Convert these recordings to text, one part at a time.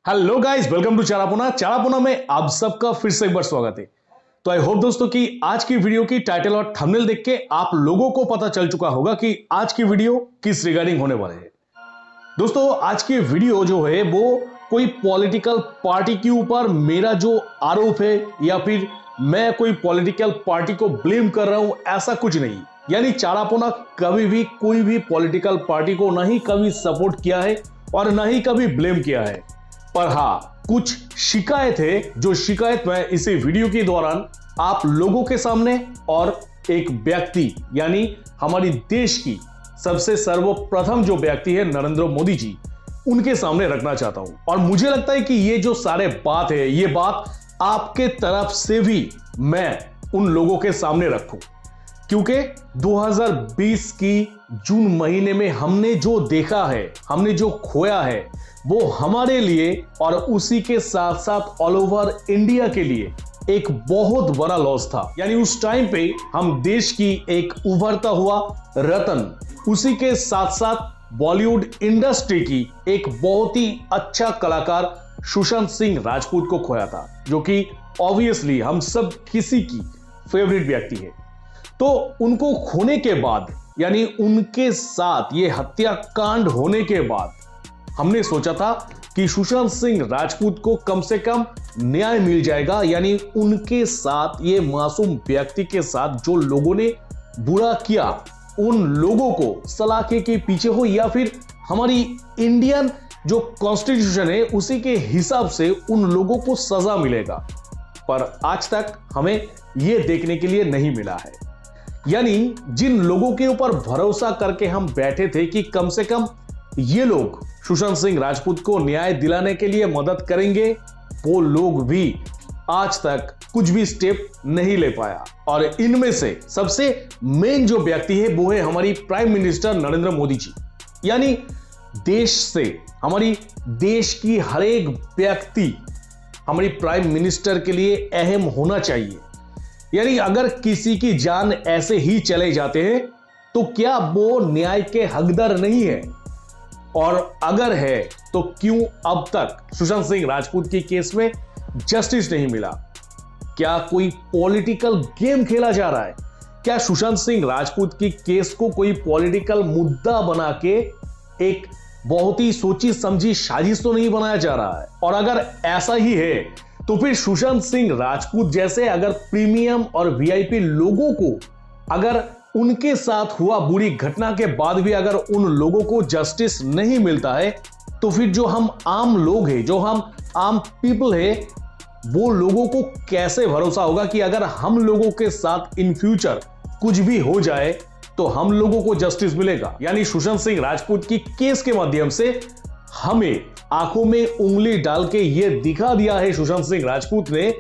Hello guys, welcome to चारापोना में आप सबका फिर से एक बार स्वागत है। तो आई होप दोस्तों कि आज की वीडियो की टाइटल और थंबनेल देख के आप लोगों को पता चल चुका होगा कि आज की वीडियो किस रिगार्डिंग होने वाले है। दोस्तों आज की वीडियो जो है वो कोई पॉलिटिकल पार्टी के ऊपर मेरा जो आरोप है या फिर मैं कोई पॉलिटिकल पार्टी को ब्लेम कर रहा हूं, ऐसा कुछ नहीं। यानी चारापोना कभी भी कोई भी पॉलिटिकल पार्टी को नहीं कभी सपोर्ट किया है और ना ही कभी ब्लेम किया है। पर हाँ, कुछ शिकायत है जो शिकायत मैं इसी वीडियो के दौरान आप लोगों के सामने और एक व्यक्ति यानी हमारी देश की सबसे सर्वप्रथम जो व्यक्ति है नरेंद्र मोदी जी, उनके सामने रखना चाहता हूं। और मुझे लगता है कि ये जो सारे बात है, ये बात आपके तरफ से भी मैं उन लोगों के सामने रखूं, क्योंकि 2020 की जून महीने में हमने जो देखा है, हमने जो खोया है, वो हमारे लिए और उसी के साथ साथ ऑल ओवर इंडिया के लिए एक बहुत बड़ा लॉस था। यानी उस टाइम पे हम देश की एक उभरता हुआ रतन, उसी के साथ साथ बॉलीवुड इंडस्ट्री की एक बहुत ही अच्छा कलाकार सुशांत सिंह राजपूत को खोया था, जो कि ऑब्वियसली हम सब किसी की फेवरेट व्यक्ति है। तो उनको खोने के बाद यानी उनके साथ ये हत्याकांड होने के बाद हमने सोचा था कि सुशांत सिंह राजपूत को कम से कम न्याय मिल जाएगा। यानी उनके साथ, ये मासूम व्यक्ति के साथ जो लोगों ने बुरा किया, उन लोगों को सलाखे के पीछे हो या फिर हमारी इंडियन जो कॉन्स्टिट्यूशन है उसी के हिसाब से उन लोगों को सजा मिलेगा। पर आज तक हमें यह देखने के लिए नहीं मिला है। यानी जिन लोगों के ऊपर भरोसा करके हम बैठे थे कि कम से कम ये लोग सुशांत सिंह राजपूत को न्याय दिलाने के लिए मदद करेंगे, वो लोग भी आज तक कुछ भी स्टेप नहीं ले पाया। और इनमें से सबसे मेन जो व्यक्ति है वो है हमारी प्राइम मिनिस्टर नरेंद्र मोदी जी। यानी देश से, हमारी देश की हर एक व्यक्ति हमारी प्राइम मिनिस्टर के लिए अहम होना चाहिए। यानी अगर किसी की जान ऐसे ही चले जाते हैं तो क्या वो न्याय के हकदार नहीं है? और अगर है तो क्यों अब तक सुशांत सिंह राजपूत की केस में जस्टिस नहीं मिला? क्या कोई पॉलिटिकल गेम खेला जा रहा है? क्या सुशांत सिंह राजपूत की केस को कोई पॉलिटिकल मुद्दा बना के एक बहुत ही सोची समझी साजिश तो नहीं बनाया जा रहा है? और अगर ऐसा ही है तो फिर सुशांत सिंह राजपूत जैसे अगर प्रीमियम और वीआईपी लोगों को, अगर उनके साथ हुआ बुरी घटना के बाद भी अगर उन लोगों को जस्टिस नहीं मिलता है, तो फिर जो हम आम लोग हैं, जो हम आम पीपल है, वो लोगों को कैसे भरोसा होगा कि अगर हम लोगों के साथ इन फ्यूचर कुछ भी हो जाए तो हम लोगों को जस्टिस मिलेगा? यानी सुशांत सिंह राजपूत की केस के माध्यम से हमें आंखों में उंगली डाल के यह दिखा दिया है सुशांत सिंह राजपूत ने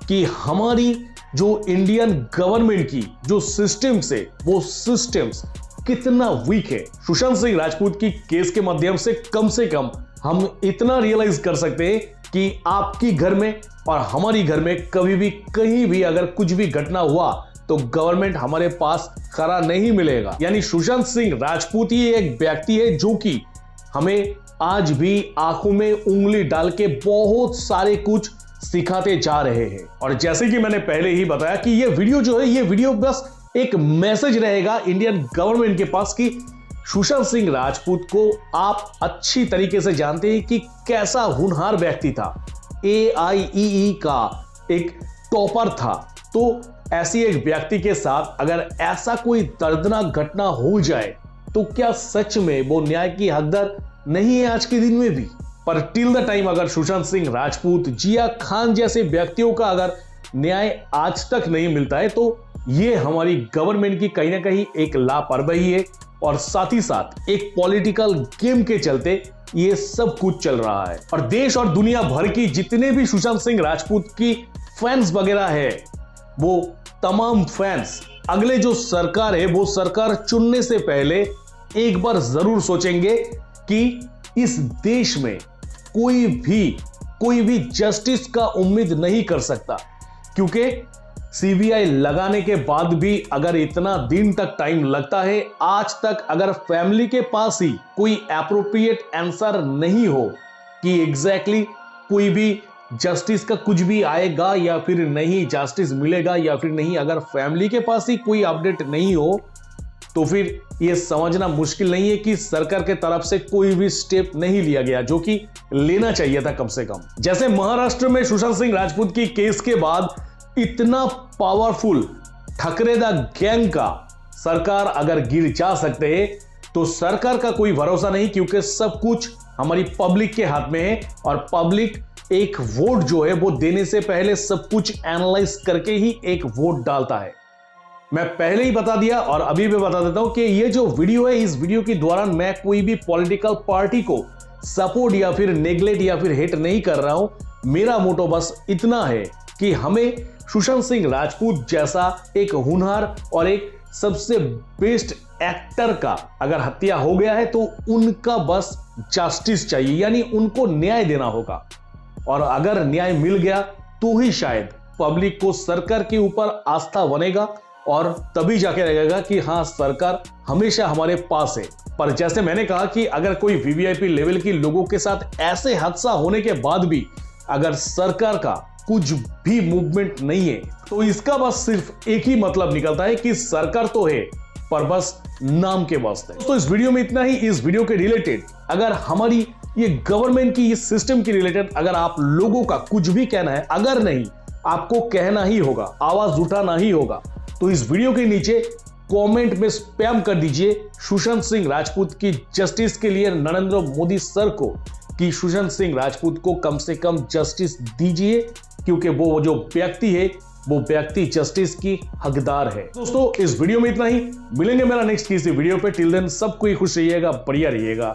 कि हमारी जो इंडियन गवर्नमेंट की जो सिस्टम्स है, वो सिस्टम्स कितना वीक है। सुशांत सिंह राजपूत की केस के माध्यम से कम हम इतना रियलाइज कर सकते हैं कि आपकी घर में और हमारी घर में कभी भी कहीं भी अगर कुछ भी घटना हुआ तो गवर्नमेंट हमारे पास खड़ा नहीं मिलेगा। यानी सुशांत सिंह राजपूत ही एक व्यक्ति है जो कि हमें आज भी आंखों में उंगली डाल के बहुत सारे कुछ सिखाते जा रहे हैं। और जैसे कि मैंने पहले ही बताया कि ये वीडियो जो है, ये वीडियो बस एक मैसेज रहेगा इंडियन गवर्नमेंट के पास कि सुशांत सिंह राजपूत को आप अच्छी तरीके से जानते हैं कि कैसा होनहार व्यक्ति था, AIEE का एक टॉपर था। तो ऐसी एक व्यक्ति के साथ अगर ऐसा कोई दर्दनाक घटना हो जाए तो क्या सच में वो न्याय की हकदार नहीं है आज के दिन में भी? पर टिल द टाइम अगर सुशांत सिंह राजपूत, जिया खान जैसे व्यक्तियों का अगर न्याय आज तक नहीं मिलता है तो ये हमारी गवर्नमेंट की कहीं ना कहीं एक लापरवाही है और साथ ही साथ एक पॉलिटिकल गेम के चलते ये सब कुछ चल रहा है। और देश और दुनिया भर की जितने भी सुशांत सिंह राजपूत की फैंस वगैरह है, वो तमाम फैंस अगले जो सरकार है, वो सरकार चुनने से पहले एक बार जरूर सोचेंगे कि इस देश में कोई भी जस्टिस का उम्मीद नहीं कर सकता, क्योंकि सीबीआई लगाने के बाद भी अगर इतना दिन तक टाइम लगता है, आज तक अगर फैमिली के पास ही कोई एप्रोप्रिएट आंसर नहीं हो कि एग्जैक्टली कोई भी जस्टिस का कुछ भी आएगा या फिर नहीं, जस्टिस मिलेगा या फिर नहीं, अगर फैमिली के पास ही कोई अपडेट नहीं हो तो फिर यह समझना मुश्किल नहीं है कि सरकार के तरफ से कोई भी स्टेप नहीं लिया गया, जो कि लेना चाहिए था कम से कम। जैसे महाराष्ट्र में सुशांत सिंह राजपूत की केस के बाद इतना पावरफुल ठकरेदा गैंग का सरकार अगर गिर जा सकते हैं तो सरकार का कोई भरोसा नहीं, क्योंकि सब कुछ हमारी पब्लिक के हाथ में है और पब्लिक एक वोट जो है वो देने से पहले सब कुछ एनालाइज करके ही एक वोट डालता है। मैं पहले ही बता दिया और अभी भी बता देता हूं कि ये जो वीडियो है, इस वीडियो के दौरान मैं कोई भी पॉलिटिकल पार्टी को सपोर्ट या फिर नेग्लेक्ट या फिर हेट नहीं कर रहा हूं। मेरा मोटो बस इतना है कि हमें सुशांत सिंह राजपूत जैसा एक होनहार और एक सबसे बेस्ट एक्टर का अगर हत्या हो गया है तो उनका बस जस्टिस चाहिए, यानी उनको न्याय देना होगा। और अगर न्याय मिल गया तो ही शायद पब्लिक को सरकार के ऊपर आस्था बनेगा और तभी जाके लगेगा कि हां, सरकार हमेशा हमारे पास है। पर जैसे मैंने कहा कि अगर कोई वीवीआईपी लेवल के लोगों के साथ ऐसे हादसा होने के बाद भी अगर सरकार का कुछ भी मूवमेंट नहीं है तो इसका बस सिर्फ एक ही मतलब निकलता है कि सरकार तो है पर बस नाम के वास्ते। तो इस वीडियो में इतना ही। इस वीडियो के रिलेटेड अगर हमारी ये गवर्नमेंट की इस सिस्टम के रिलेटेड अगर आप लोगों का कुछ भी कहना है, अगर नहीं आपको कहना ही होगा, आवाज उठाना ही होगा, तो इस वीडियो के नीचे कमेंट में स्पैम कर दीजिए सुशांत सिंह राजपूत की जस्टिस के लिए नरेंद्र मोदी सर को कि सुशांत सिंह राजपूत को कम से कम जस्टिस दीजिए, क्योंकि वो जो व्यक्ति है वो व्यक्ति जस्टिस की हकदार है। दोस्तों इस वीडियो में इतना ही। मिलेंगे मेरा नेक्स्ट किसी वीडियो पे। टिल देन सबको खुश रहिएगा, बढ़िया रहिएगा।